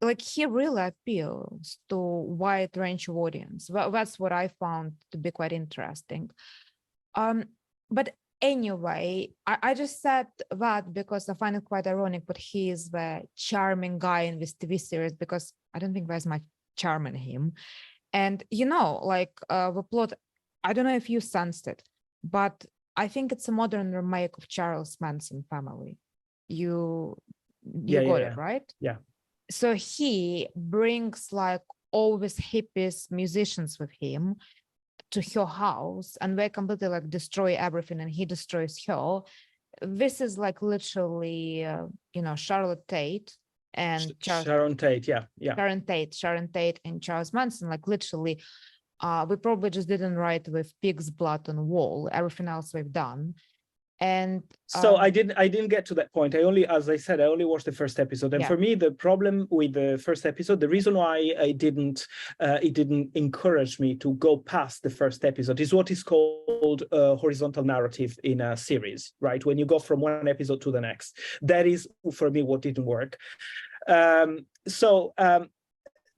Like he really appeals to wide range of audience. Well, that's what I found to be quite interesting. But anyway, I just said that because I find it quite ironic, but he is the charming guy in this TV series because I don't think there's much charm in him. And you know, like the plot, I don't know if you sensed it, but I think it's a modern remake of Charles Manson Family. You got it, right? Yeah. So he brings like all these hippies musicians with him to her house and they completely like destroy everything and he destroys her. This is like literally Charlotte Tate and Sharon Tate, Sharon Tate and Charles Manson, like literally we probably just didn't write with pig's blood on the wall, everything else we've done. And so I didn't get to that point. As I said, I only watched the first episode. And for me, the problem with the first episode, the reason why it didn't encourage me to go past the first episode is what is called horizontal narrative in a series, right? When you go from one episode to the next, that is for me what didn't work.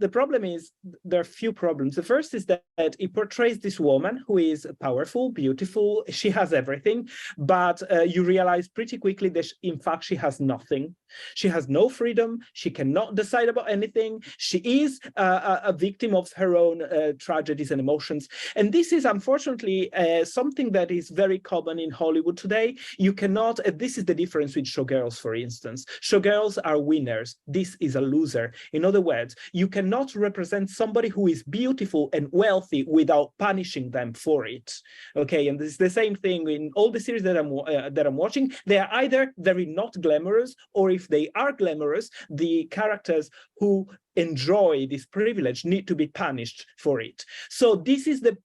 The problem is there are a few problems. The first is that it portrays this woman who is powerful, beautiful. She has everything, but you realize pretty quickly that in fact she has nothing. She has no freedom. She cannot decide about anything. She is a victim of her own tragedies and emotions. And this is unfortunately something that is very common in Hollywood today. You cannot, this is the difference with showgirls, for instance. Showgirls are winners. This is a loser. In other words, you cannot represent somebody who is beautiful and wealthy without punishing them for it. Okay, and this is the same thing in all the series that I'm watching. They are either very not glamorous, or if they are glamorous, the characters who enjoy this privilege need to be punished for it. So this is the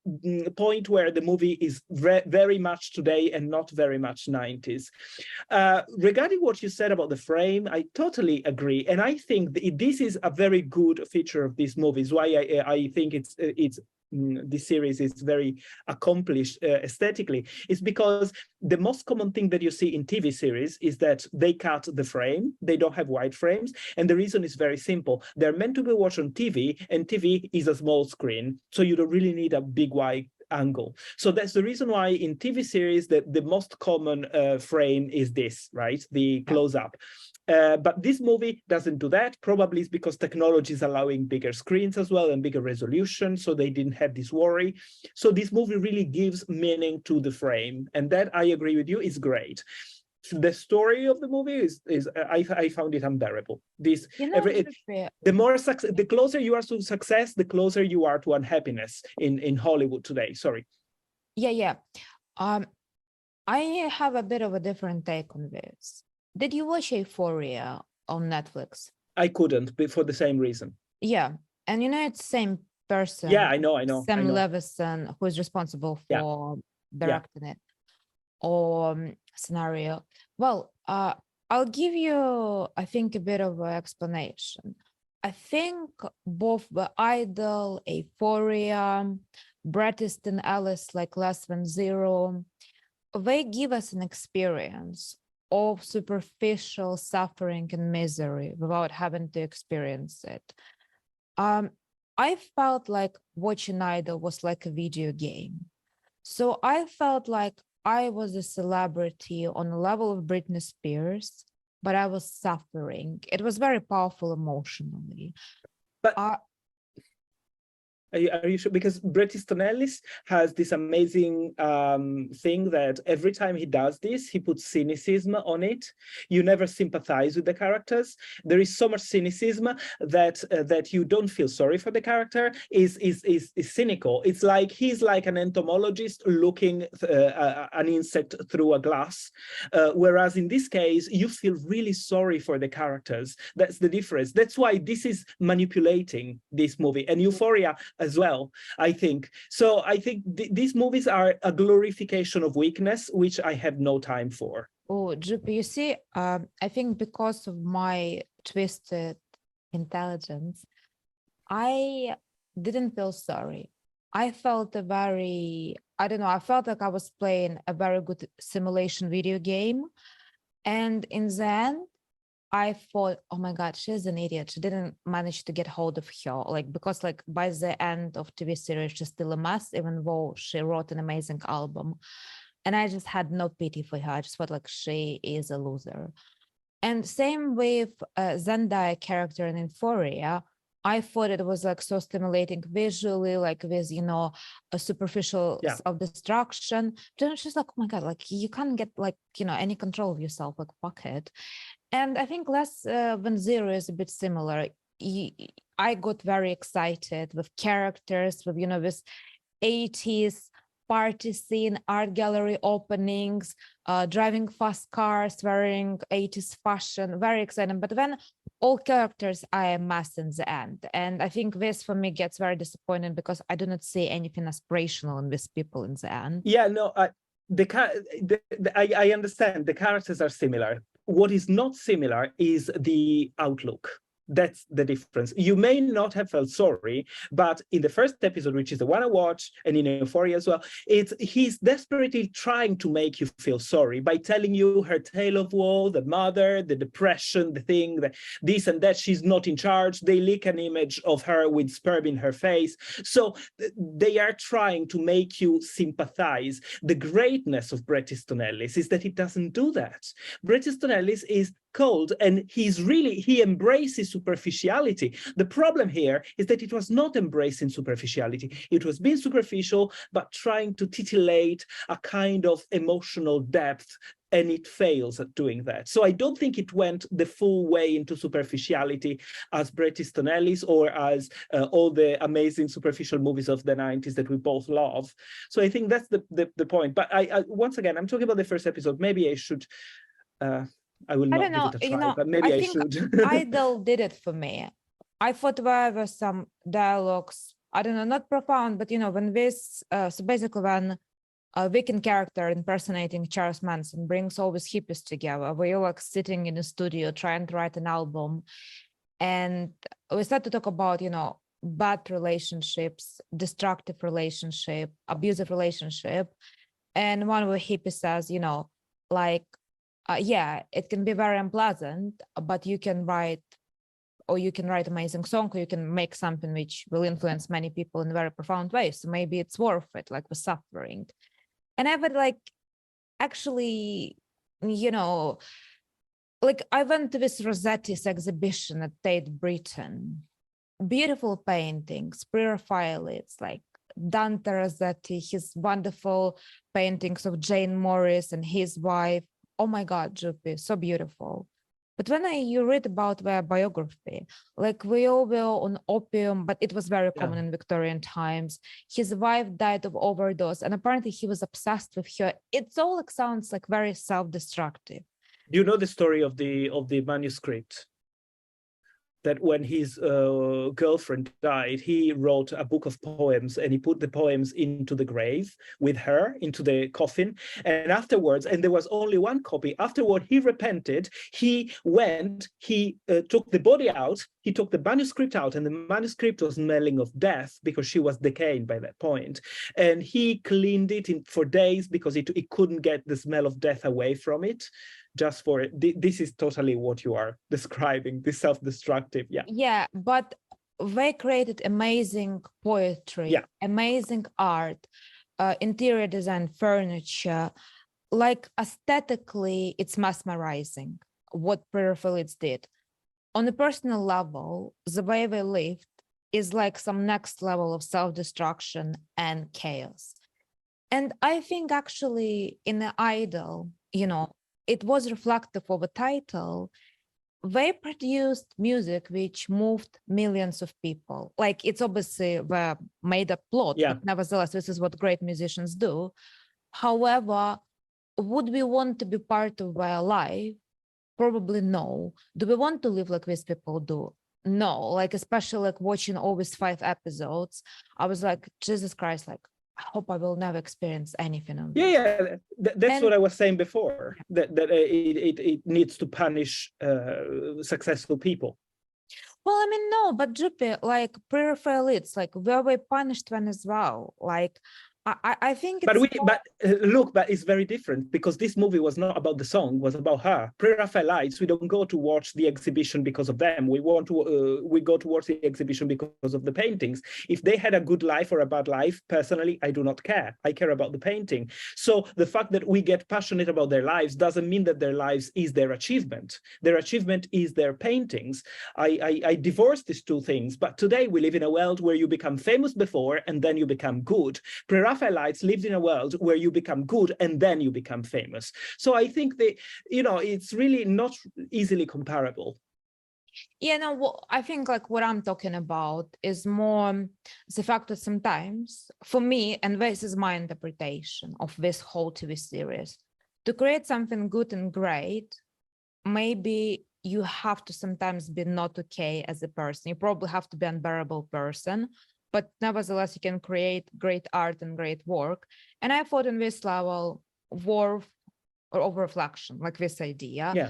point where the movie is very much today and not very much 90s. Regarding what you said about the frame, I totally agree. And I think this is a very good feature of this movie. Is why I think this series is very accomplished aesthetically, is because the most common thing that you see in TV series is that they cut the frame, they don't have wide frames, and the reason is very simple. They're meant to be watched on TV, and TV is a small screen, so you don't really need a big wide angle. So that's the reason why in TV series that the most common frame is this, right? The close-up. But this movie doesn't do that. Probably it's because technology is allowing bigger screens as well and bigger resolution, so they didn't have this worry. So this movie really gives meaning to the frame, and that, I agree with you, is great. The story of the movie is I found it unbearable. The closer you are to success, the closer you are to unhappiness in Hollywood today. Sorry. Yeah. I have a bit of a different take on this. Did you watch Euphoria on Netflix? I couldn't, but for the same reason. Yeah, and it's the same person. Yeah, I know. Sam Levinson, who is responsible for directing it or scenario. Well, I'll give you, I think, a bit of an explanation. I think both The Idol, Euphoria, Bret Easton Ellis, like Less Than Zero, they give us an experience of superficial suffering and misery without having to experience it. I felt like watching Idol was like a video game. So I felt like I was a celebrity on the level of Britney Spears, but I was suffering. It was very powerful emotionally. But are you sure? Because Bret Easton Ellis has this amazing thing that every time he does this, he puts cynicism on it. You never sympathize with the characters. There is so much cynicism that you don't feel sorry for the character. Is cynical. It's like he's like an entomologist looking an insect through a glass, whereas in this case you feel really sorry for the characters. That's the difference. That's why this is manipulating this movie. And Euphoria as well, I think. So I think these movies are a glorification of weakness, which I have no time for. Oh, Jupe, you see, I think because of my twisted intelligence, I didn't feel sorry. I felt I don't know, I felt like I was playing a very good simulation video game. And in the end, I thought, oh my God, she's an idiot. She didn't manage to get hold of her. Like, because like by the end of TV series, she's still a mess, even though she wrote an amazing album. And I just had no pity for her. I just felt like she is a loser. And same with Zendaya character in Euphoria. I thought it was like so stimulating visually, like with, a superficial self-destruction. Then it's just like, oh my God, like you can't get like, any control of yourself, like fuck it. And I think Less Than Zero is a bit similar. I got very excited with characters, with, this 80s party scene, art gallery openings, driving fast cars, wearing 80s fashion, very exciting. But then all characters are a mess in the end. And I think this for me gets very disappointing because I do not see anything aspirational in these people in the end. Yeah, no, I understand the characters are similar. What is not similar is the outlook. That's the difference. You may not have felt sorry, but in the first episode, which is the one I watched, and in Euphoria as well, he's desperately trying to make you feel sorry by telling you her tale of woe, the mother, the depression, the thing, this and that, she's not in charge. They leak an image of her with sperm in her face. So they are trying to make you sympathize. The greatness of Bret Easton Ellis is that it doesn't do that. Bret Easton Ellis is cold, and he embraces superficiality. The problem here is that it was not embracing superficiality. It was being superficial, but trying to titillate a kind of emotional depth, and it fails at doing that. So I don't think it went the full way into superficiality as Bret Easton Ellis or as all the amazing superficial movies of the 90s that we both love. So I think that's the point. But I once again, I'm talking about the first episode. Maybe I should I will not give it a try, but maybe I should. Idol did it for me. I thought there were some dialogues, I don't know, not profound, but when this, so basically when a Wiccan character impersonating Charles Manson brings all these hippies together, we're like sitting in a studio trying to write an album, and we start to talk about, bad relationships, destructive relationship, abusive relationship, and one of the hippies says, like, yeah, it can be very unpleasant, but you can write amazing song, or you can make something which will influence many people in very profound ways. So maybe it's worth it, like the suffering. And I would like, actually, like I went to this Rossetti's exhibition at Tate Britain. Beautiful paintings, pre-Raphael, it's like Dante Rossetti, his wonderful paintings of Jane Morris and his wife. Oh my God, Juppie, so beautiful. But when you read about their biography, like we all were on opium, but it was very common in Victorian times. His wife died of overdose, and apparently he was obsessed with her. It's all like sounds like very self-destructive. You know the story of the manuscript? That when his girlfriend died, he wrote a book of poems, and he put the poems into the grave with her, into the coffin. And afterwards, and there was only one copy, afterward he repented, he took the body out, he took the manuscript out, and the manuscript was smelling of death because she was decaying by that point. And he cleaned it for days because he couldn't get the smell of death away from it. Just for it. This is totally what you are describing, this self-destructive. Yeah, but they created amazing poetry, amazing art, interior design, furniture. Like aesthetically, it's mesmerizing what Pre-Raphaelites did. On a personal level, the way they lived is like some next level of self-destruction and chaos. And I think actually in the Idol, it was reflective of a title. They produced music which moved millions of people. Like it's obviously the made up plot, but nevertheless, this is what great musicians do. However, would we want to be part of their life? Probably no. Do we want to live like these people do? no, like especially like watching always 5 episodes, I was like, Jesus Christ, like I hope I will never experience anything of this. Yeah, that's And what I was saying before, that it needs to punish successful people. well, I mean, no, but Juppie, like peripheral elites, like were we punished when as well? Like I think it's But look, but it's very different, because this movie was not about the song, was about her. Pre-Raphaelites, we don't go to watch the exhibition because of them. We go to watch the exhibition because of the paintings. If they had a good life or a bad life, personally, I do not care. I care about the painting. So the fact that we get passionate about their lives doesn't mean that their lives is their achievement. Their achievement is their paintings. I divorce these two things, but today we live in a world where you become famous before and then you become good. Pre-Raphaelites lived in a world where you become good and then you become famous. So I think it's really not easily comparable. Yeah, no, well, I think like what I'm talking about is more the fact that sometimes for me, and this is my interpretation of this whole TV series, to create something good and great, maybe you have to sometimes be not okay as a person. You probably have to be an unbearable person, but nevertheless, you can create great art and great work. And I thought in this level, worth or over reflection, like this idea. Yeah.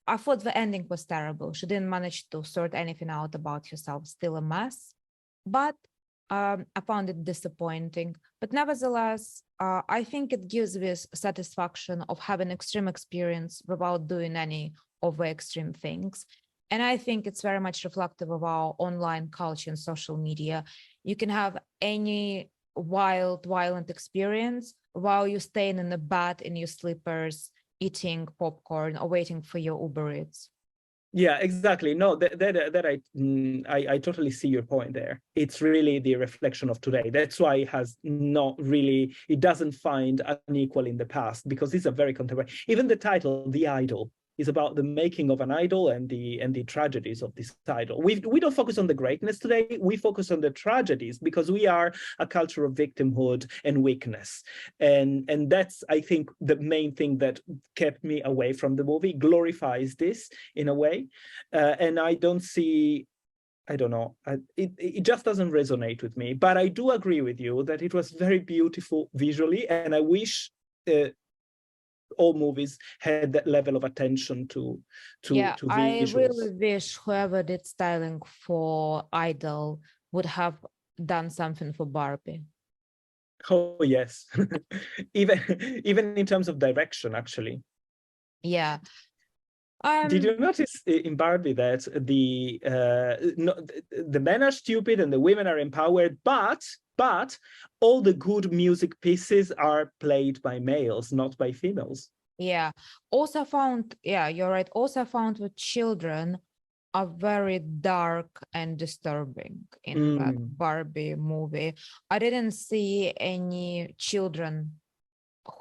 I thought the ending was terrible. She didn't manage to sort anything out about herself, still a mess. But I found it disappointing. But nevertheless, I think it gives this satisfaction of having extreme experience without doing any over extreme things. And I think it's very much reflective of our online culture and social media. You can have any violent experience while you're staying in the bed in your slippers, eating popcorn or waiting for your Uber Eats. Yeah, exactly. No, I totally see your point there. It's really the reflection of today. That's why it doesn't find an equal in the past, because these are very contemporary. Even the title, The Idol, is about the making of an idol and the tragedies of this idol. We don't focus on the greatness today. We focus on the tragedies, because we are a culture of victimhood and weakness. And that's, I think, the main thing that kept me away from the movie. Glorifies this in a way. And I don't know, it just doesn't resonate with me. But I do agree with you that it was very beautiful visually, and I wish all movies had that level of attention to I visuals. really wish whoever did styling for Idol would have done something for Barbie. Oh yes. even in terms of direction, actually. Yeah. Did you notice in Barbie that the men are stupid and the women are empowered, but all the good music pieces are played by males, not by females? Yeah. Also found, yeah, you're right. Also found with children are very dark and disturbing in that Barbie movie. I didn't see any children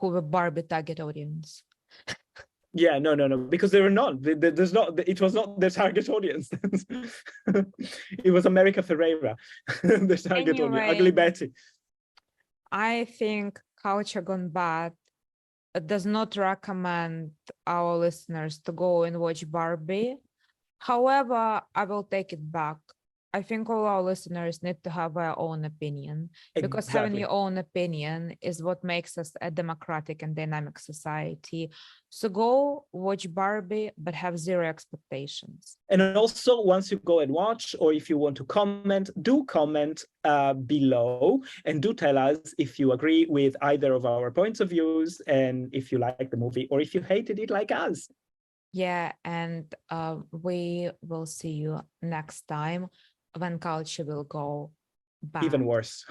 who were Barbie target audience. Yeah, no, because there were none. There's not. It was not the target audience. It was America Ferreira, the target audience. Ugly Betty. I think Culture Gone Bad does not recommend our listeners to go and watch Barbie. However, I will take it back. I think all our listeners need to have their own opinion, because having your own opinion is what makes us a democratic and dynamic society. So go watch Barbie, but have zero expectations. And also, once you go and watch, or if you want to comment, do comment below, and do tell us if you agree with either of our points of views, and if you like the movie, or if you hated it like us. Yeah, and we will see you next time when culture will go back. Even worse.